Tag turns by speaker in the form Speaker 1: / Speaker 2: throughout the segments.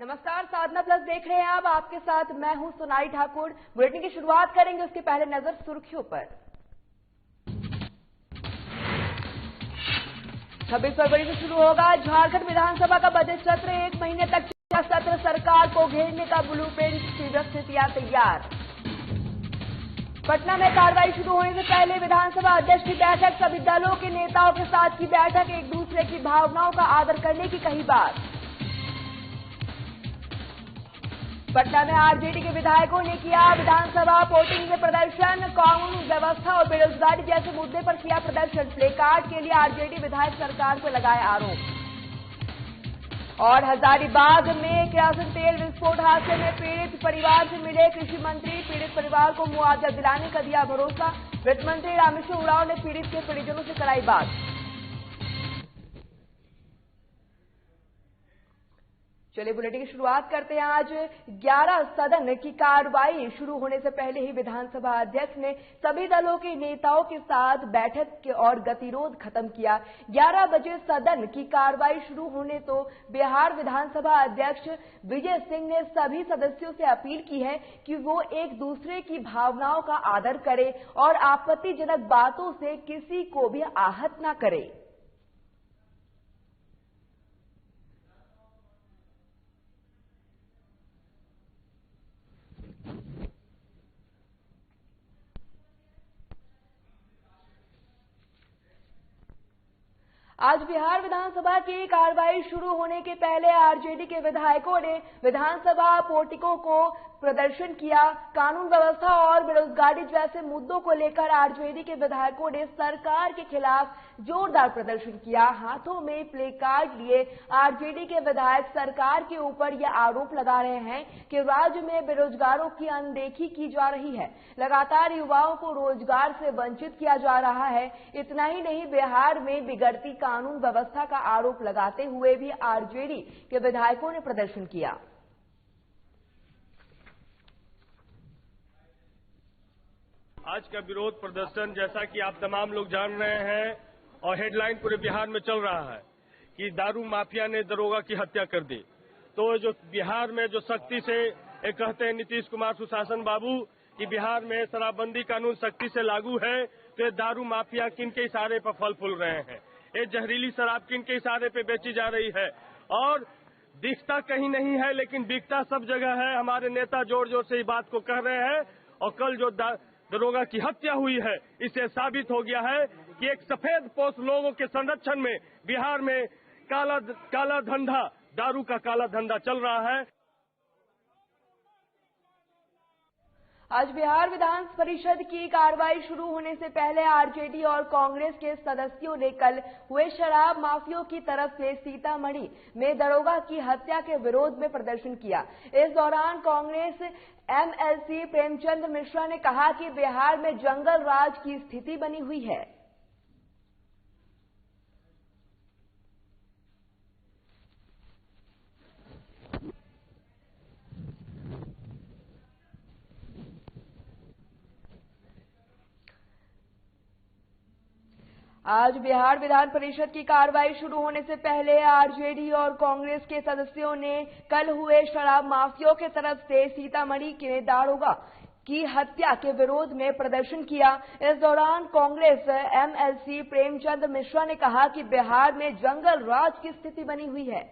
Speaker 1: नमस्कार, साधना प्लस देख रहे हैं आप। आपके साथ मैं हूं सोनाली ठाकुर। बुलेटिन की शुरुआत करेंगे, उसके पहले नजर सुर्खियों पर। 26 फरवरी से शुरू होगा झारखंड विधानसभा का बजट सत्र। 1 महीने तक चलेगा सत्र। सरकार को घेरने का ब्लूप्रिंट, स्थितियां तैयार। पटना में कार्रवाई शुरू होने से पहले विधानसभा अध्यक्ष की बैठक। सभी दलों के नेताओं के साथ की बैठक। एक दूसरे की भावनाओं का आदर करने की कही बात। पटना में आरजेडी के विधायकों ने किया विधानसभा पोर्टिंग में प्रदर्शन। कानून व्यवस्था और बेरोजगारी जैसे मुद्दे पर किया प्रदर्शन। प्ले कार्ड के लिए आरजेडी विधायक सरकार पर लगाए आरोप। और हजारीबाग में केरोसिन तेल विस्फोट हादसे में पीड़ित परिवार से मिले कृषि मंत्री। पीड़ित परिवार को मुआवजा दिलाने का दिया भरोसा। वित्त मंत्री रामेश्वर उरांव ने पीड़ित के परिजनों से कराई बात। चलिए बुलेटिन की शुरुआत करते हैं। आज 11 सदन की कार्रवाई शुरू होने से पहले ही विधानसभा अध्यक्ष ने सभी दलों के नेताओं के साथ बैठक और गतिरोध खत्म किया। 11 बजे सदन की कार्रवाई शुरू होने तो बिहार विधानसभा अध्यक्ष विजय सिंह ने सभी सदस्यों से अपील की है कि वो एक दूसरे की भावनाओं का आदर करें और आपत्तिजनक बातों से किसी को भी आहत न करे। आज बिहार विधानसभा की कार्रवाई शुरू होने के पहले आरजेडी के विधायकों ने विधानसभा पोर्टिकों को प्रदर्शन किया। कानून व्यवस्था और बेरोजगारी जैसे मुद्दों को लेकर आरजेडी के विधायकों ने सरकार के खिलाफ जोरदार प्रदर्शन किया। हाथों में प्ले कार्ड लिए आरजेडी के विधायक सरकार के ऊपर यह आरोप लगा रहे हैं कि राज्य में बेरोजगारों की अनदेखी की जा रही है। लगातार युवाओं को रोजगार से वंचित किया जा रहा है। इतना ही नहीं, बिहार में बिगड़ती कानून व्यवस्था का आरोप लगाते हुए भी आरजेडी के विधायकों ने प्रदर्शन किया।
Speaker 2: आज का विरोध प्रदर्शन, जैसा कि आप तमाम लोग जान रहे हैं और हेडलाइन पूरे बिहार में चल रहा है कि दारू माफिया ने दरोगा की हत्या कर दी। तो जो बिहार में जो सख्ती से एक कहते हैं नीतीश कुमार सुशासन बाबू कि बिहार में शराबबंदी कानून सख्ती से लागू है, तो ये दारू माफिया किन के इशारे पर फल फूल रहे हैं। ये जहरीली शराब किन के इशारे पे बेची जा रही है और दिखता कहीं नहीं है लेकिन बिकता सब जगह है। हमारे नेता जोर जोर से इस बात को कह रहे हैं और कल जो दरोगा की हत्या हुई है, इससे साबित हो गया है कि एक सफेद पोश लोगों के संरक्षण में बिहार में काला धंधा, दारू का काला धंधा चल रहा है।
Speaker 1: आज बिहार विधान परिषद की कार्रवाई शुरू होने से पहले आरजेडी और कांग्रेस के सदस्यों ने कल हुए शराब माफियों की तरफ से सीतामढ़ी में दरोगा की हत्या के विरोध में प्रदर्शन किया। इस दौरान कांग्रेस एमएलसी प्रेमचंद मिश्रा ने कहा कि बिहार में जंगल राज की स्थिति बनी हुई है। आज बिहार विधान परिषद की कार्रवाई शुरू होने से पहले आरजेडी और कांग्रेस के सदस्यों ने कल हुए शराब माफियों के तरफ से सीतामढ़ी के दारोगा की हत्या के विरोध में प्रदर्शन किया। इस दौरान कांग्रेस एमएलसी प्रेमचंद मिश्रा ने कहा कि बिहार में जंगल राज की स्थिति बनी हुई है।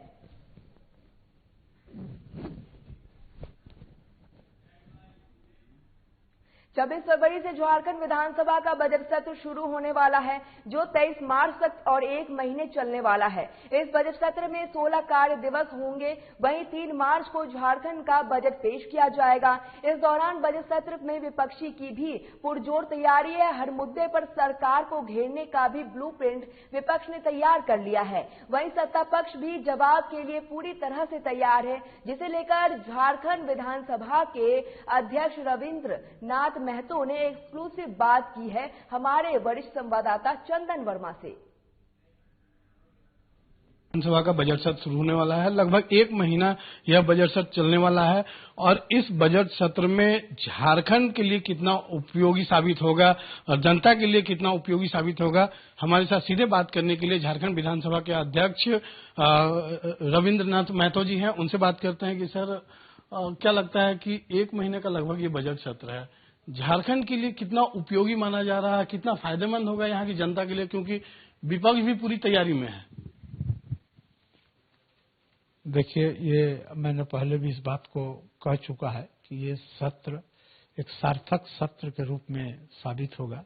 Speaker 1: 26 फरवरी से झारखंड विधानसभा का बजट सत्र शुरू होने वाला है, जो 23 मार्च तक और 1 महीने चलने वाला है। इस बजट सत्र में 16 कार्य दिवस होंगे। वहीं 3 मार्च को झारखंड का बजट पेश किया जाएगा। इस दौरान बजट सत्र में विपक्षी की भी पुरजोर तैयारी है। हर मुद्दे पर सरकार को घेरने का भी ब्लूप्रिंट विपक्ष ने तैयार कर लिया है। वहीं सत्ता पक्ष भी जवाब के लिए पूरी तरह से तैयार है, जिसे लेकर झारखंड विधानसभा के अध्यक्ष रविंद्र नाथ महतो ने एक्सक्लूसिव बात की है हमारे वरिष्ठ संवाददाता चंदन वर्मा से।
Speaker 3: विधानसभा का बजट सत्र शुरू होने वाला है। लगभग 1 महीना यह बजट सत्र चलने वाला है और इस बजट सत्र में झारखंड के लिए कितना उपयोगी साबित होगा और जनता के लिए कितना उपयोगी साबित होगा, हमारे साथ सीधे बात करने के लिए झारखंड विधानसभा के अध्यक्ष रविंद्रनाथ महतो जी हैं। उनसे बात करते हैं कि सर क्या लगता है कि 1 महीने का लगभग ये बजट सत्र है, झारखंड के लिए कितना उपयोगी माना जा रहा है, कितना फायदेमंद होगा यहाँ की जनता के लिए, क्योंकि विपक्ष भी पूरी तैयारी में है।
Speaker 4: देखिए, ये मैंने पहले भी इस बात को कह चुका है कि ये सत्र एक सार्थक सत्र के रूप में साबित होगा।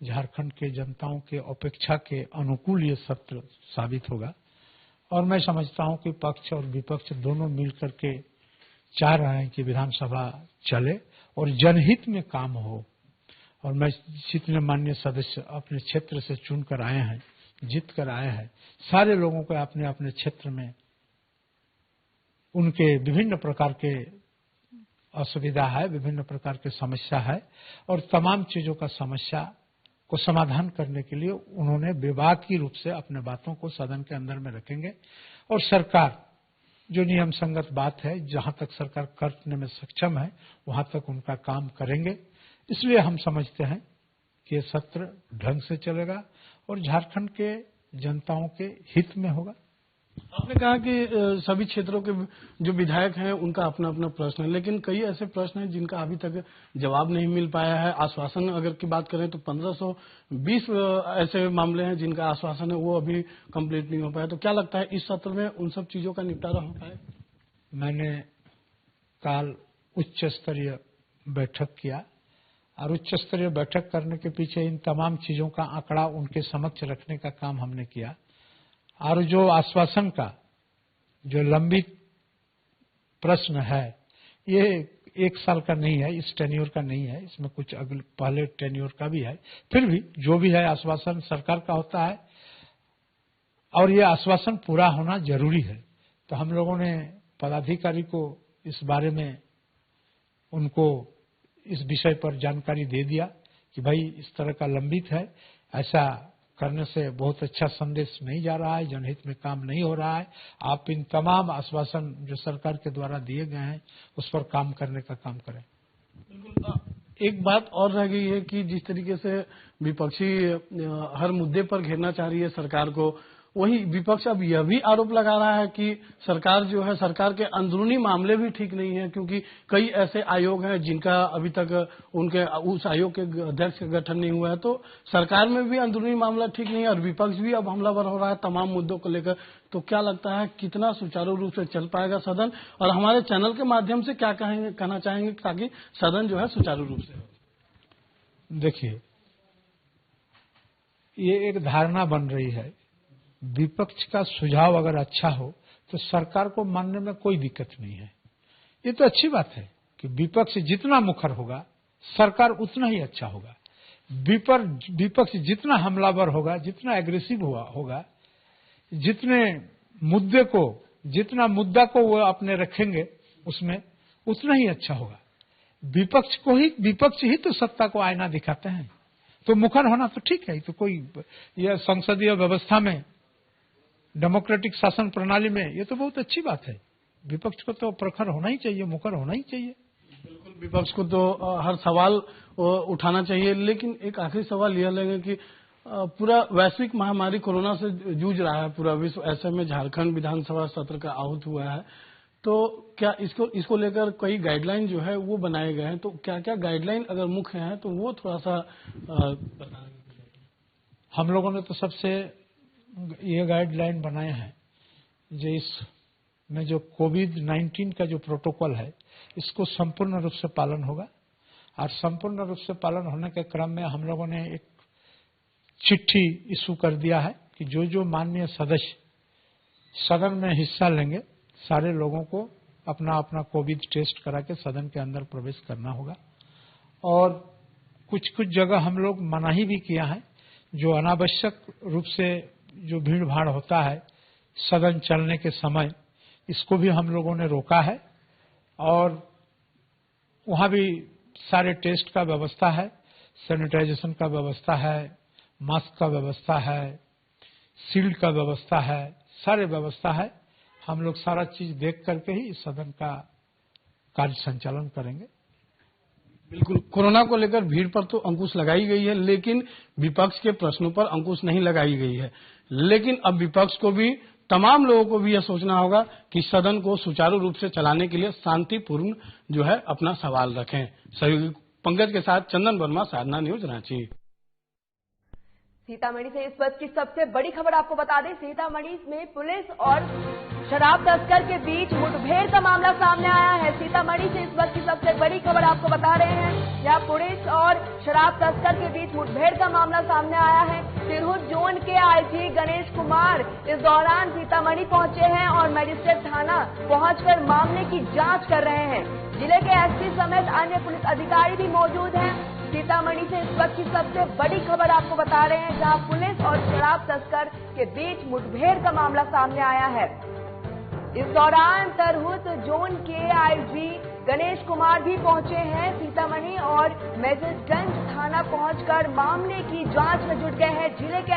Speaker 4: झारखंड के जनताओं के अपेक्षा के अनुकूल ये सत्र साबित होगा और मैं समझता हूं कि पक्ष और विपक्ष दोनों मिलकर के चाह रहे हैं कि विधानसभा चले और जनहित में काम हो। और मैं जितने माननीय सदस्य अपने क्षेत्र से चुनकर आए हैं, जीत कर आए हैं, सारे लोगों को अपने अपने क्षेत्र में उनके विभिन्न प्रकार के असुविधा है, विभिन्न प्रकार के समस्या है और तमाम चीजों का समस्या को समाधान करने के लिए उन्होंने विभागीय रूप से अपने बातों को सदन के अंदर में रखेंगे और सरकार जो नियम संगत बात है, जहां तक सरकार करने में सक्षम है वहां तक उनका काम करेंगे। इसलिए हम समझते हैं कि ये सत्र ढंग से चलेगा और झारखंड के जनताओं के हित में होगा।
Speaker 3: आपने कहा कि सभी क्षेत्रों के जो विधायक हैं उनका अपना अपना प्रश्न है, लेकिन कई ऐसे प्रश्न हैं जिनका अभी तक जवाब नहीं मिल पाया है। आश्वासन अगर की बात करें तो 1520 ऐसे मामले हैं जिनका आश्वासन है वो अभी कंप्लीट नहीं हो पाया। तो क्या लगता है इस सत्र में उन सब चीजों का निपटारा हो पाए?
Speaker 4: मैंने कल उच्च स्तरीय बैठक किया और उच्च स्तरीय बैठक करने के पीछे इन तमाम चीजों का आंकड़ा उनके समक्ष रखने का काम हमने किया और जो आश्वासन का जो लंबित प्रश्न है ये 1 साल का नहीं है, इस टेन्योर का नहीं है, इसमें कुछ अगले पहले टेन्योर का भी है। फिर भी जो भी है आश्वासन सरकार का होता है और ये आश्वासन पूरा होना जरूरी है। तो हम लोगों ने पदाधिकारी को इस बारे में उनको इस विषय पर जानकारी दे दिया कि भाई इस तरह का लंबित है, ऐसा करने से बहुत अच्छा संदेश नहीं जा रहा है, जनहित में काम नहीं हो रहा है। आप इन तमाम आश्वासन जो सरकार के द्वारा दिए गए हैं उस पर काम करने का काम करें।
Speaker 3: बिल्कुल। एक बात और रह गई है कि जिस तरीके से विपक्षी हर मुद्दे पर घेरना चाह रही है सरकार को, वही विपक्ष अब यह भी आरोप लगा रहा है कि सरकार जो है, सरकार के अंदरूनी मामले भी ठीक नहीं है, क्योंकि कई ऐसे आयोग हैं जिनका अभी तक उनके उस आयोग के अध्यक्ष का गठन नहीं हुआ है। तो सरकार में भी अंदरूनी मामला ठीक नहीं है और विपक्ष भी अब हमलावर हो रहा है तमाम मुद्दों को लेकर। तो क्या लगता है कितना सुचारू रूप से चल पाएगा सदन, और हमारे चैनल के माध्यम से क्या कहना चाहेंगे ताकि सदन जो है सुचारू रूप से हो?
Speaker 4: देखिए, ये एक धारणा बन रही है, विपक्ष का सुझाव अगर अच्छा हो तो सरकार को मानने में कोई दिक्कत नहीं है। ये तो अच्छी बात है कि विपक्ष जितना मुखर होगा सरकार उतना ही अच्छा होगा। विपक्ष जितना हमलावर होगा, जितना एग्रेसिव होगा, जितना मुद्दा को वो अपने रखेंगे उसमें उतना ही अच्छा होगा। विपक्ष ही तो सत्ता को आईना दिखाते हैं, तो मुखर होना तो ठीक है। तो कोई यह संसदीय व्यवस्था में, डेमोक्रेटिक शासन प्रणाली में ये तो बहुत अच्छी बात है। विपक्ष को तो प्रखर होना ही चाहिए, मुखर होना ही चाहिए।
Speaker 3: बिल्कुल, विपक्ष को तो हर सवाल उठाना चाहिए। लेकिन एक आखिरी सवाल यह लेंगे कि पूरा वैश्विक महामारी कोरोना से जूझ रहा है पूरा विश्व, ऐसे में झारखंड विधानसभा सत्र का आहूत हुआ है। तो क्या इसको लेकर कई गाइडलाइन जो है वो बनाए गए हैं, तो क्या क्या गाइडलाइन अगर मुख्य है तो वो थोड़ा सा बताएं।
Speaker 4: हम लोगों ने तो सबसे ये गाइडलाइन बनाए हैं जो इसमें जो कोविड-19 का जो प्रोटोकॉल है इसको संपूर्ण रूप से पालन होगा और संपूर्ण रूप से पालन होने के क्रम में हम लोगों ने एक चिट्ठी इशू कर दिया है कि जो माननीय सदस्य सदन में हिस्सा लेंगे सारे लोगों को अपना अपना कोविड टेस्ट करा के सदन के अंदर प्रवेश करना होगा। और कुछ जगह हम लोग मनाही भी किया है, जो अनावश्यक रूप से जो भीड़ भाड़ होता है सदन चलने के समय, इसको भी हम लोगों ने रोका है और वहां भी सारे टेस्ट का व्यवस्था है, सैनिटाइजेशन का व्यवस्था है, मास्क का व्यवस्था है, शील्ड का व्यवस्था है, सारे व्यवस्था है। हम लोग सारा चीज देख करके ही सदन का कार्य संचालन करेंगे।
Speaker 3: बिल्कुल, कोरोना को लेकर भीड़ पर तो अंकुश लगाई गई है, लेकिन विपक्ष के प्रश्नों पर अंकुश नहीं लगाई गई है। लेकिन अब विपक्ष को भी, तमाम लोगों को भी यह सोचना होगा कि सदन को सुचारू रूप से चलाने के लिए शांतिपूर्ण जो है अपना सवाल रखें। सहयोगी पंकज के साथ चंदन वर्मा, साधना न्यूज, रांची।
Speaker 1: सीतामढ़ी से इस वक्त की सबसे बड़ी खबर आपको बता दें, सीतामढ़ी में पुलिस और शराब तस्कर के बीच मुठभेड़ का मामला सामने आया है। सीतामढ़ी से इस वक्त की सबसे बड़ी खबर आपको बता रहे हैं, यहाँ पुलिस और शराब तस्कर के बीच मुठभेड़ का मामला सामने आया है। तिरहुत जोन के आईजी गणेश कुमार इस दौरान सीतामढ़ी पहुंचे हैं और मजिस्ट्रेट थाना पहुंचकर मामले की जांच कर रहे हैं। जिले के एसपी समेत अन्य पुलिस अधिकारी भी मौजूद हैं। सीतामढ़ी से इस वक्त की सबसे बड़ी खबर आपको बता रहे हैं, जहां पुलिस और शराब तस्कर के बीच मुठभेड़ का मामला सामने आया है। इस दौरान तिरहुत जोन के आईजी गणेश कुमार भी पहुंचे हैं सीतामढ़ी और मेजरगंज थाना पहुंचकर मामले की जांच में जुट गए हैं। जिले के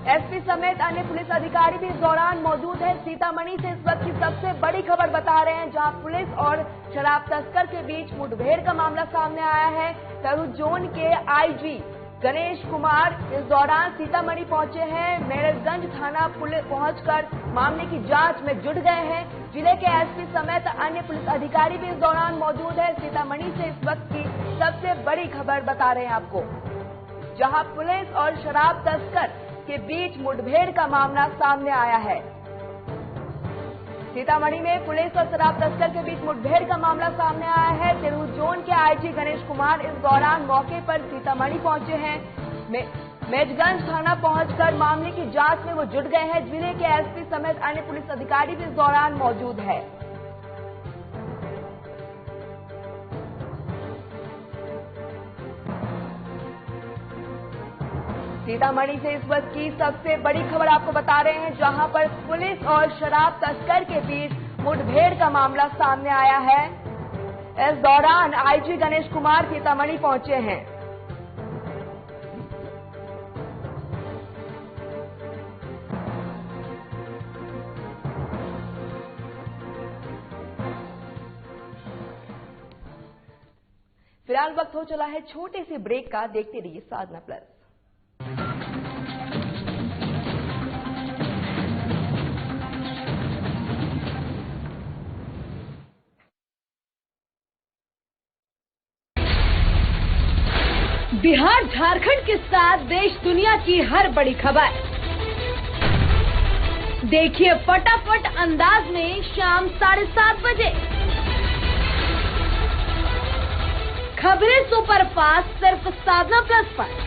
Speaker 1: एसपी समेत अन्य पुलिस अधिकारी भी इस दौरान मौजूद हैं। सीतामढ़ी से इस वक्त की सबसे बड़ी खबर बता रहे हैं, जहां पुलिस और शराब तस्कर के बीच मुठभेड़ का मामला सामने आया है। तिरहुत जोन के आईजी गणेश कुमार इस दौरान सीतामढ़ी पहुंचे हैं। मेजरगंज थाना पहुंचकर मामले की जांच में जुट गए हैं। जिले के एसपी समेत अन्य पुलिस अधिकारी भी इस दौरान मौजूद है। सीतामढ़ी से इस वक्त की सबसे बड़ी खबर बता रहे हैं आपको, जहां पुलिस और शराब तस्कर के बीच मुठभेड़ का मामला सामने आया है। सीतामढ़ी में पुलिस और शराब तस्कर के बीच मुठभेड़ का मामला सामने आया है। तिरहुत जोन के आईजी गणेश कुमार इस दौरान मौके पर सीतामढ़ी पहुंचे हैं। मेजरगंज थाना पहुंचकर मामले की जांच में वो जुट गए हैं। जिले के एसपी समेत अन्य पुलिस अधिकारी भी इस दौरान मौजूद है। सीतामढ़ी से इस वक्त की सबसे बड़ी खबर आपको बता रहे हैं, जहां पर पुलिस और शराब तस्कर के बीच मुठभेड़ का मामला सामने आया है। इस दौरान आईजी गणेश कुमार सीतामढ़ी पहुंचे हैं। फिलहाल वक्त हो चला है छोटे से ब्रेक का। देखते रहिए साधना प्लस। बिहार झारखंड के साथ देश दुनिया की हर बड़ी खबर देखिए फटाफट अंदाज में शाम 7:30 बजे। खबरें सुपरफास्ट सिर्फ साधना प्लस पर।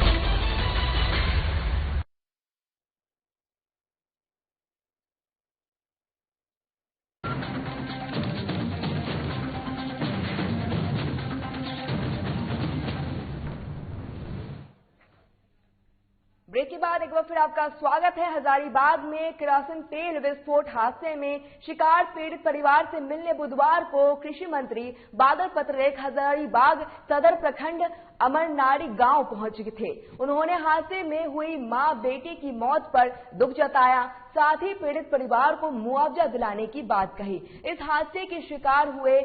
Speaker 1: ब्रेक के बाद एक बार फिर आपका स्वागत है। हजारीबाग में केरोसिन तेल विस्फोट हादसे में शिकार पीड़ित परिवार से मिलने बुधवार को कृषि मंत्री बादल पत्रलेख हजारीबाग सदर प्रखंड अमरनारी गांव पहुंचे थे। उन्होंने हादसे में हुई मां बेटी की मौत पर दुख जताया, साथ ही पीड़ित परिवार को मुआवजा दिलाने की बात कही। इस हादसे के शिकार हुए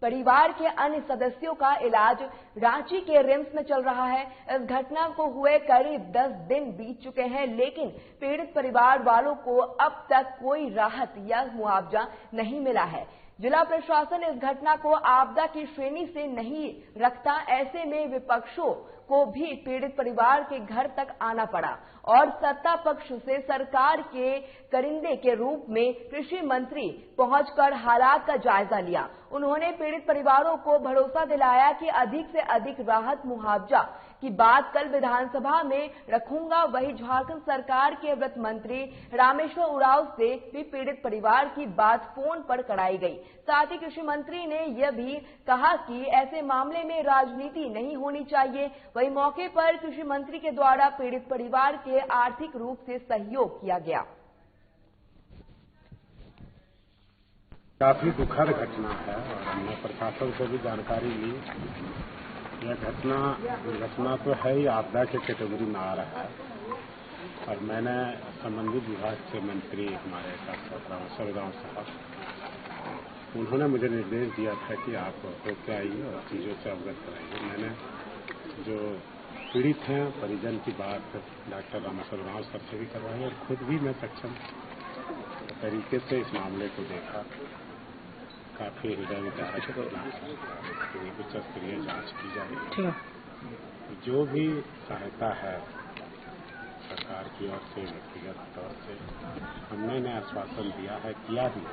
Speaker 1: परिवार के अन्य सदस्यों का इलाज रांची के रिम्स में चल रहा है। इस घटना को हुए करीब 10 दिन बीत चुके हैं, लेकिन पीड़ित परिवार वालों को अब तक कोई राहत या मुआवजा नहीं मिला है। जिला प्रशासन इस घटना को आपदा की श्रेणी से नहीं रखता। ऐसे में विपक्षों को भी पीड़ित परिवार के घर तक आना पड़ा और सत्ता पक्ष से सरकार के करिंदे के रूप में कृषि मंत्री पहुंचकर हालात का जायजा लिया। उन्होंने पीड़ित परिवारों को भरोसा दिलाया कि अधिक से अधिक राहत मुआवजा की बात कल विधानसभा में रखूंगा। वहीं झारखंड सरकार के वित्त मंत्री रामेश्वर उरांव से भी पीड़ित परिवार की बात फोन पर कराई गई। साथ ही कृषि मंत्री ने यह भी कहा कि ऐसे मामले में राजनीति नहीं होनी चाहिए। वहीं मौके पर कृषि मंत्री के द्वारा पीड़ित परिवार के आर्थिक रूप से सहयोग किया गया।
Speaker 5: काफी दुखद घटना है और हमने प्रशासन से भी जानकारी ली। यह घटना तो है ही, आपदा के कैटेगरी में आ रहा है और मैंने संबंधित विभाग के मंत्री हमारे सांसद रामेश्वर गांव साहब, उन्होंने मुझे निर्देश दिया था कि आप होकर आइए और चीज़ों से अवगत कराइए। मैंने जो पीड़ित हैं परिजन की बात डॉक्टर रामेश्वर गांव साहब से भी करवाई और खुद भी मैं सक्षम तरीके से इस मामले को देखा। काफी हृदय विदारक उच्च स्तरीय जांच की जा रही है। जो भी सहायता है सरकार की ओर से व्यक्तिगत तौर से हमने इन्हें आश्वासन दिया है, किया भी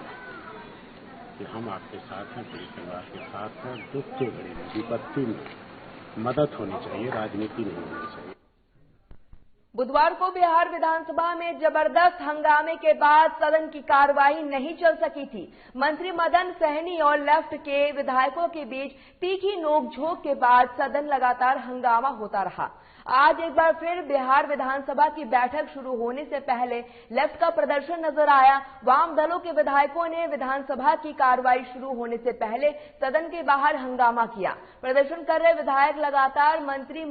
Speaker 5: कि हम आपके साथ हैं, पीड़ित परिवार के साथ हैं। दुख के घड़ी में, विपत्ति में मदद होनी चाहिए, राजनीति नहीं होनी चाहिए।
Speaker 1: बुधवार को बिहार विधानसभा में जबरदस्त हंगामे के बाद सदन की कार्यवाही नहीं चल सकी थी। मंत्री मदन सहनी और लेफ्ट के विधायकों के बीच तीखी नोकझोंक के बाद सदन लगातार हंगामा होता रहा। आज एक बार फिर बिहार विधानसभा की बैठक शुरू होने से पहले लेफ्ट का प्रदर्शन नजर आया। वाम दलों के विधायकों ने विधानसभा की कार्रवाई शुरू होने से पहले सदन के बाहर हंगामा किया। प्रदर्शन कर रहे विधायक लगातार मंत्री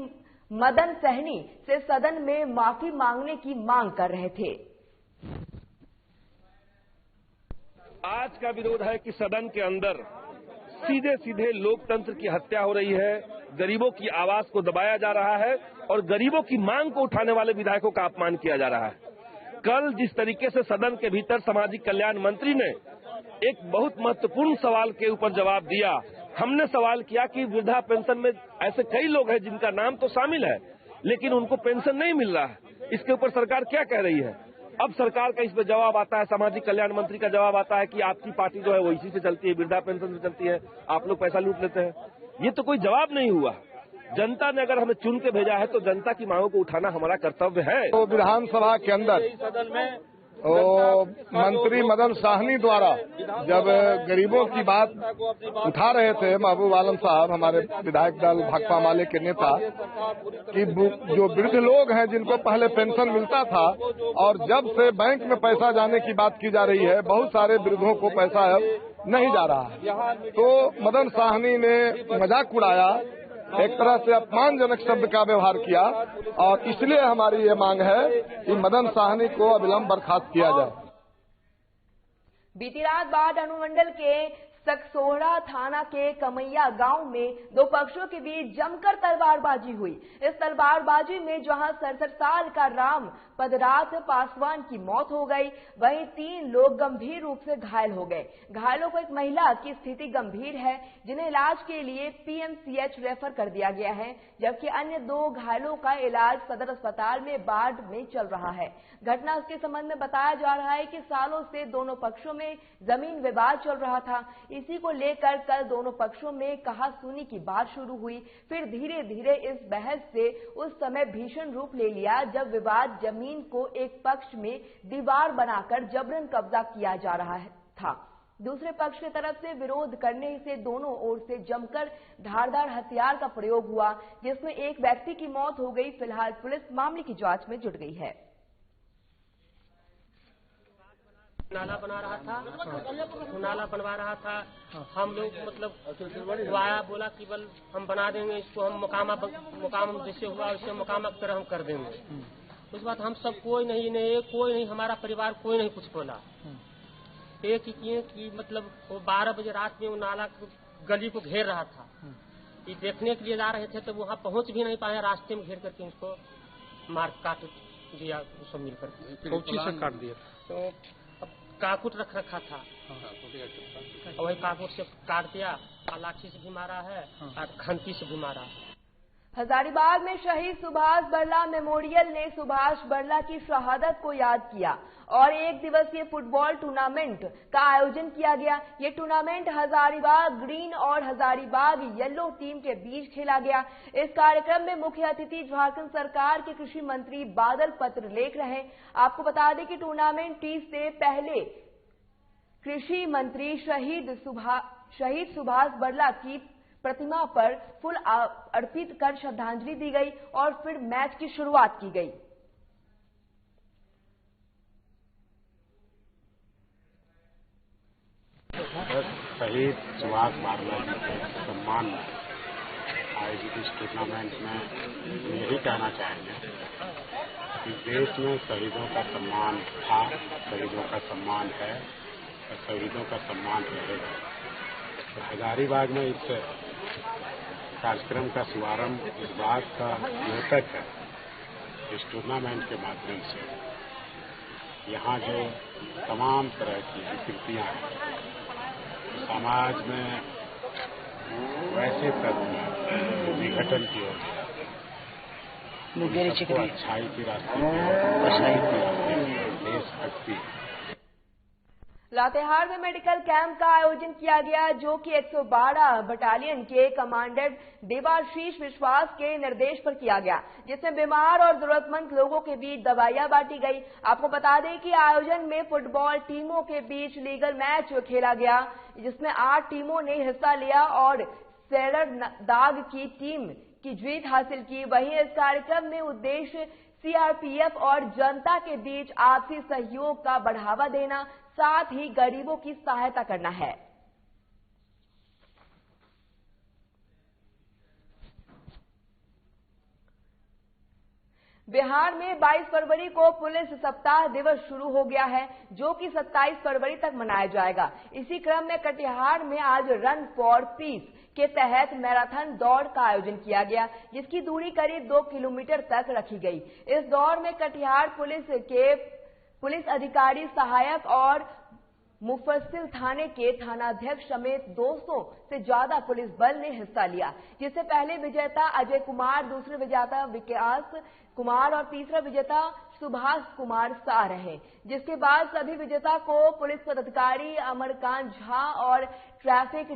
Speaker 1: मदन सहनी से सदन में माफी मांगने की मांग कर रहे थे।
Speaker 2: आज का विरोध है कि सदन के अंदर सीधे सीधे लोकतंत्र की हत्या हो रही है, गरीबों की आवाज को दबाया जा रहा है और गरीबों की मांग को उठाने वाले विधायकों का अपमान किया जा रहा है। कल जिस तरीके से सदन के भीतर सामाजिक कल्याण मंत्री ने एक बहुत महत्वपूर्ण सवाल के ऊपर जवाब दिया, हमने सवाल किया कि वृद्धा पेंशन में ऐसे कई लोग हैं जिनका नाम तो शामिल है लेकिन उनको पेंशन नहीं मिल रहा है, इसके ऊपर सरकार क्या कह रही है। अब सरकार का इस पर जवाब आता है, सामाजिक कल्याण मंत्री का जवाब आता है कि आपकी पार्टी जो है वो इसी से चलती है, वृद्धा पेंशन से चलती है, आप लोग पैसा लूट लेते हैं। ये तो कोई जवाब नहीं हुआ। जनता ने अगर हमें चुन के भेजा है तो जनता की मांगों को उठाना हमारा कर्तव्य है।
Speaker 6: तो विधानसभा के अंदर
Speaker 2: सदन में
Speaker 6: मंत्री मदन साहनी द्वारा जब गरीबों की बात उठा रहे थे, महबूब आलम साहब हमारे विधायक दल भाकपा माले के नेता, कि जो वृद्ध लोग हैं जिनको पहले पेंशन मिलता था और जब से बैंक में पैसा जाने की बात की जा रही है, बहुत सारे वृद्धों को पैसा नहीं जा रहा है। तो मदन साहनी ने मजाक उड़ाया, एक तरह से अपमानजनक शब्द का व्यवहार किया और इसलिए हमारी ये मांग है कि मदन साहनी को अविलंब बर्खास्त किया जाए।
Speaker 1: बीती रात बाढ़ अनुमंडल के सकसोहरा थाना के कमैया गांव में दो पक्षों के बीच जमकर तलवारबाजी हुई। इस तलवारबाजी में जहां 67 साल का राम पदरात पासवान की मौत हो गई, वहीं 3 लोग गंभीर रूप से घायल हो गए। घायलों को एक महिला की स्थिति गंभीर है जिन्हें इलाज के लिए पीएमसीएच रेफर कर दिया गया है, जबकि अन्य 2 घायलों का इलाज सदर अस्पताल में बाढ़ में चल रहा है। घटना के संबंध में बताया जा रहा है कि सालों से दोनों पक्षों में जमीन विवाद चल रहा था। इसी को लेकर कल दोनों पक्षों में कहा-सुनी की बात शुरू हुई। फिर धीरे धीरे इस बहस से उस समय भीषण रूप ले लिया जब विवाद जमीन को एक पक्ष में दीवार बनाकर जबरन कब्जा किया जा रहा था। दूसरे पक्ष की तरफ से विरोध करने से दोनों ओर से जमकर धारदार हथियार का प्रयोग हुआ, जिसमें एक व्यक्ति की मौत हो गई। फिलहाल पुलिस मामले की जांच में जुट गई है।
Speaker 7: नाला बना रहा था, नाला बनवा रहा था। हम लोग मतलब आया बोला कि बल हम बना देंगे इसको, हम मुकाम जैसे हुआ वैसे मुकाम की तरह हम कर देंगे। उस बात हम सब कोई नहीं हमारा परिवार कोई नहीं कुछ बोला। एक ही किए कि मतलब वो 12 बजे रात में वो नाला गली को घेर रहा था। ये देखने के लिए जा रहे थे तो वहाँ पहुँच भी नहीं पाए, रास्ते में घेर करके उसको मार काट दिया, सब मिलकर काट दिया। तो काकुट रखा था और वही काकुट से काट दिया और लाठी से भी मारा है और खंती से भी मारा है।
Speaker 1: हजारीबाग में शहीद सुभाष बरला मेमोरियल ने सुभाष बरला की शहादत को याद किया और एक दिवसीय फुटबॉल टूर्नामेंट का आयोजन किया गया। ये टूर्नामेंट हजारीबाग ग्रीन और हजारीबाग येलो टीम के बीच खेला गया। इस कार्यक्रम में मुख्य अतिथि झारखंड सरकार के कृषि मंत्री बादल पत्रलेख रहे। आपको बता दें कि टूर्नामेंट से पहले कृषि मंत्री शहीद सुभाष बरला की प्रतिमा पर फूल अर्पित कर श्रद्धांजलि दी गई और फिर मैच की शुरुआत की गई।
Speaker 5: शहीद सुभाष बरला जी के सम्मान में आयोजित इस टूर्नामेंट में यही कहना चाहेंगे कि इस देश में शहीदों का सम्मान था, शहीदों का सम्मान है और शहीदों का सम्मान रहेगा। तो हजारीबाग में इस कार्यक्रम का शुभारंभ इस बात का द्योतक है, इस टूर्नामेंट के माध्यम से यहाँ जो तमाम तरह की विकृतियाँ हैं, समाज में वैसे तत्व विघटन की ओर सबको अच्छाई की रास्ते देशभक्ति।
Speaker 1: लातेहार में मेडिकल कैंप का आयोजन किया गया, जो कि 112 बटालियन के कमांडेंट देवाशीष विश्वास के निर्देश पर किया गया, जिसमें बीमार और जरूरतमंद लोगों के बीच दवाइयां बांटी गई। आपको बता दें कि आयोजन में फुटबॉल टीमों के बीच लीगल मैच खेला गया, जिसमें 8 टीमों ने हिस्सा लिया और सेरर दाग की टीम की जीत हासिल की। वहीं इस कार्यक्रम में उद्देश्य सीआरपीएफ और जनता के बीच आपसी सहयोग का बढ़ावा देना, साथ ही गरीबों की सहायता करना है। बिहार में 22 फरवरी को पुलिस सप्ताह दिवस शुरू हो गया है, जो कि 27 फरवरी तक मनाया जाएगा। इसी क्रम में कटिहार में आज रन फॉर पीस के तहत मैराथन दौड़ का आयोजन किया गया, जिसकी दूरी करीब 2 किलोमीटर तक रखी गई। इस दौड़ में कटिहार पुलिस के पुलिस अधिकारी, सहायक और मुफस्सिल थाने के थानाध्यक्ष समेत 200 से ज्यादा पुलिस बल ने हिस्सा लिया, जिससे पहले विजेता अजय कुमार, दूसरे विजेता विकास कुमार और तीसरा विजेता सुभाष कुमार शाह रहे। जिसके बाद सभी विजेता को पुलिस पदाधिकारी अमरकांत झा और ट्रैफिक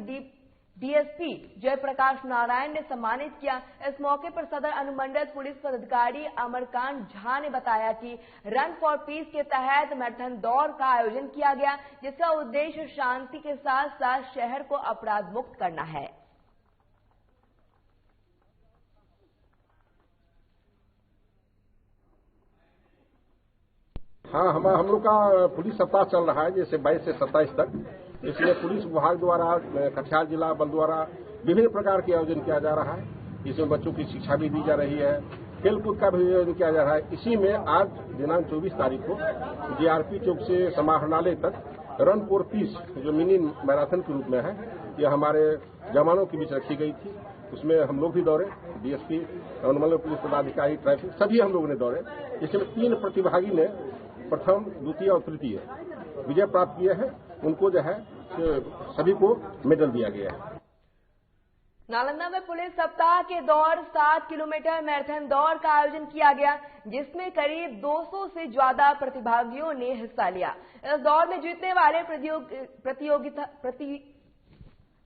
Speaker 1: डीएसपी जयप्रकाश नारायण ने सम्मानित किया। इस मौके पर सदर अनुमंडल पुलिस पदाधिकारी अमरकांत झा ने बताया कि रन फॉर पीस के तहत मैराथन दौड़ का आयोजन किया गया, जिसका उद्देश्य शांति के साथ साथ शहर को अपराध मुक्त करना है।
Speaker 8: हाँ, हम लोग का पुलिस सप्ताह चल रहा है, जैसे 22 से 27 तक। इसलिए पुलिस विभाग द्वारा, कटिहार जिला बल द्वारा विभिन्न प्रकार के आयोजन किया जा रहा है। इसमें बच्चों की शिक्षा भी दी जा रही है, खेलकूद का भी आयोजन किया जा रहा है। इसी में आज दिनांक 24 तारीख को जीआरपी चौक से समाहरणालय तक रन फॉर पीस जो मिनी मैराथन के रूप में है, यह हमारे जवानों के बीच रखी गई थी। उसमें हम लोग भी दौड़े, डीएसपी, अनुमंडल पुलिस पदाधिकारी, ट्रैफिक, सभी हम लोगों ने दौड़े। इसमें 3 प्रतिभागी ने प्रथम, द्वितीय और तृतीय विजय प्राप्त किए हैं। उनको जो है सभी को मेडल दिया गया है।
Speaker 1: नालंदा में पुलिस सप्ताह के दौर 7 किलोमीटर मैराथन दौड़ का आयोजन किया गया, जिसमें करीब 200 से ज्यादा प्रतिभागियों ने हिस्सा लिया। इस दौड़ में जीतने वाले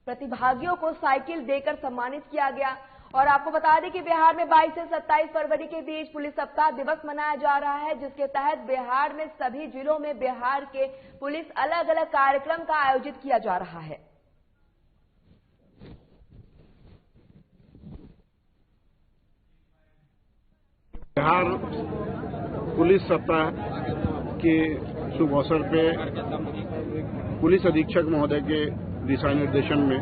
Speaker 1: प्रतिभागियों को साइकिल देकर सम्मानित किया गया। और आपको बता दें कि बिहार में 22 से 27 फरवरी के बीच पुलिस सप्ताह दिवस मनाया जा रहा है, जिसके तहत बिहार में सभी जिलों में बिहार के पुलिस अलग अलग कार्यक्रम का आयोजित किया जा रहा है।
Speaker 9: बिहार पुलिस सप्ताह के शुभ अवसर पे पुलिस अधीक्षक महोदय के दिशा निर्देशन में,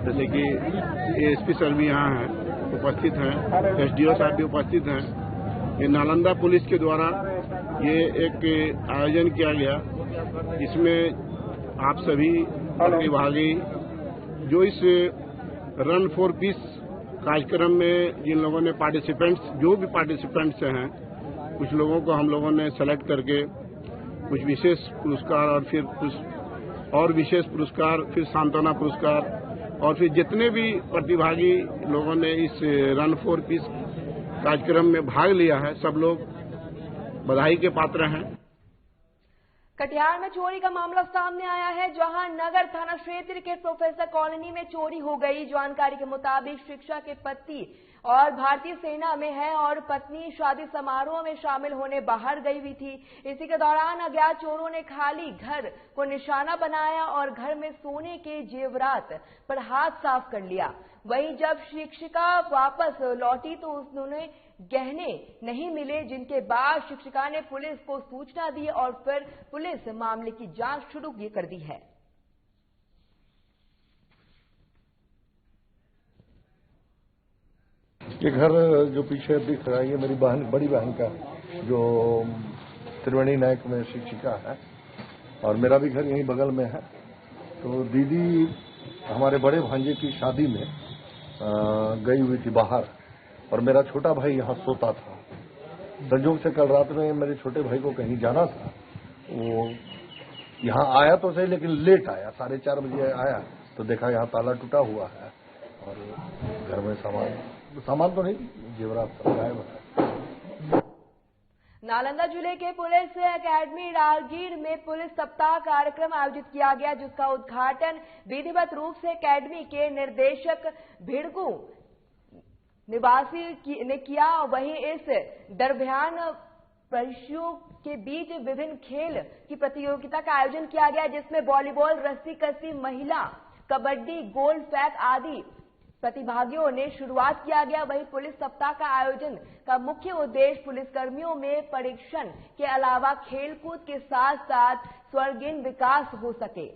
Speaker 9: जैसे कि एएसपी सर भी यहाँ हैं, उपस्थित हैं, एसडीओ साहब भी उपस्थित हैं। ये नालंदा पुलिस के द्वारा ये एक आयोजन किया गया, जिसमें आप सभी प्रतिभागी जो इस रन फॉर पीस कार्यक्रम में जिन लोगों ने जो भी पार्टिसिपेंट्स हैं, कुछ लोगों को हम लोगों ने सेलेक्ट करके कुछ विशेष पुरस्कार और फिर कुछ और विशेष पुरस्कार, फिर सांत्वना पुरस्कार, और फिर जितने भी प्रतिभागी लोगों ने इस रन फॉर पीस कार्यक्रम में भाग लिया है, सब लोग बधाई के पात्र हैं।
Speaker 1: कटिहार में चोरी का मामला सामने आया है, जहां नगर थाना क्षेत्र के प्रोफेसर कॉलोनी में चोरी हो गई। जानकारी के मुताबिक शिक्षा के पति और भारतीय सेना में है और पत्नी शादी समारोह में शामिल होने बाहर गई हुई थी। इसी के दौरान अज्ञात चोरों ने खाली घर को निशाना बनाया और घर में सोने के जेवरात पर हाथ साफ कर लिया। वहीं जब शिक्षिका वापस लौटी तो उन्हें गहने नहीं मिले, जिनके बाद शिक्षिका ने पुलिस को सूचना दी और फिर पुलिस मामले की जांच शुरू कर दी है।
Speaker 6: ये घर जो पीछे दिख रहा है ये मेरी बहन, बड़ी बहन का, जो त्रिवेणी नायक में शिक्षिका है, और मेरा भी घर यहीं बगल में है। तो दीदी हमारे बड़े भांजे की शादी में गई हुई थी बाहर, और मेरा छोटा भाई यहाँ सोता था। संयोग से कल रात में मेरे छोटे भाई को कहीं जाना था, वो यहाँ आया तो सही लेकिन लेट आया, 4:30 बजे आया तो देखा यहाँ ताला टूटा हुआ है और घर में सामान तो नहीं, जेवरात सब गायब है।
Speaker 1: नालंदा जिले के पुलिस एकेडमी राजगीर में पुलिस सप्ताह कार्यक्रम आयोजित किया गया, जिसका उद्घाटन विधिवत रूप से एकेडमी के निर्देशक भिड़गू निवासी ने किया। वहीं इस दरमियान प्रशिक्षुओं के बीच विभिन्न खेल की प्रतियोगिता का आयोजन किया गया, जिसमें वॉलीबॉल, रस्सी कसी, महिला कबड्डी, गोल फेंक आदि प्रतिभागियों ने शुरुआत किया गया। वहीं पुलिस सप्ताह का आयोजन का मुख्य उद्देश्य पुलिसकर्मियों में प्रशिक्षण के अलावा खेलकूद के साथ साथ सर्वांगीण विकास हो सके।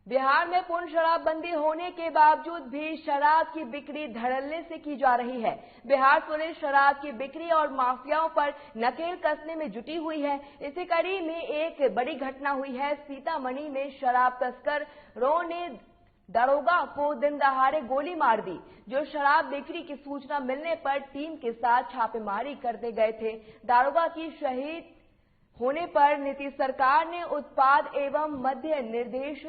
Speaker 1: बिहार में पूर्ण शराबबंदी होने के बावजूद भी शराब की बिक्री धड़ल्ले से की जा रही है। बिहार पुलिस शराब की बिक्री और माफियाओं पर नकेल कसने में जुटी हुई है। इसी कड़ी में एक बड़ी घटना हुई है। सीतामढ़ी में शराब तस्करों ने दरोगा को दिन दहाड़े गोली मार दी, जो शराब बिक्री की सूचना मिलने पर टीम के साथ छापेमारी करते गए थे। दरोगा की शहीद होने पर नीतीश सरकार ने उत्पाद एवं मद्य निर्देश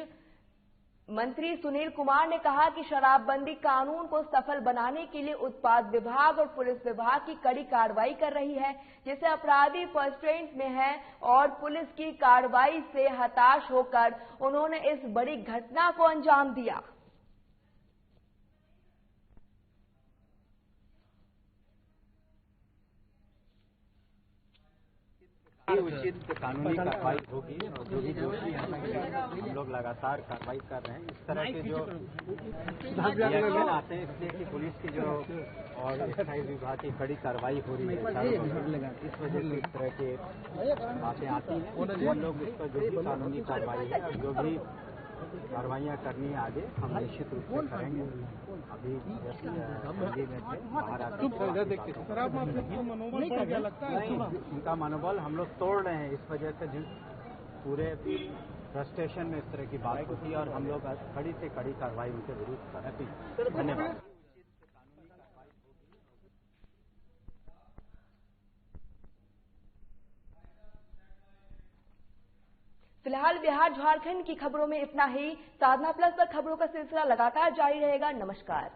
Speaker 1: मंत्री सुनील कुमार ने कहा कि शराबबंदी कानून को सफल बनाने के लिए उत्पाद विभाग और पुलिस विभाग की कड़ी कार्रवाई कर रही है, जिससे अपराधी फ्रस्ट्रेट में है और पुलिस की कार्रवाई से हताश होकर उन्होंने इस बड़ी घटना को अंजाम दिया।
Speaker 10: उचित कानूनी कार्रवाई होगी और जो भी दोषी हैं हम लोग लगातार कार्रवाई कर रहे हैं। इस तरह के जो रिएक्शन आते हैं इसलिए कि पुलिस की जो और एक्साइज विभाग की कड़ी कार्रवाई हो रही है, इस वजह से इस तरह की बातें आती हैं। हम लोग इस पर जो भी कानूनी कार्रवाई है, जो भी कार्रवाइयाँ करनी है आगे हम निश्चित रूप से करेंगे। अभी बाहर आते उनका मनोबल हम लोग तोड़ रहे हैं। इस वजह से जिस पूरे फ्रस्ट्रेशन में इस तरह की बात होती है और हम लोग कड़ी से कड़ी कार्रवाई उनके विरुद्ध करते हैं। धन्यवाद।
Speaker 1: फिलहाल बिहार झारखंड की खबरों में इतना ही। साधना प्लस पर खबरों का सिलसिला लगातार जारी रहेगा। नमस्कार।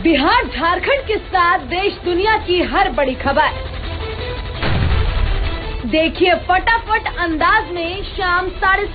Speaker 1: बिहार झारखंड के साथ देश दुनिया की हर बड़ी खबर देखिए फटाफट अंदाज में शाम 7:30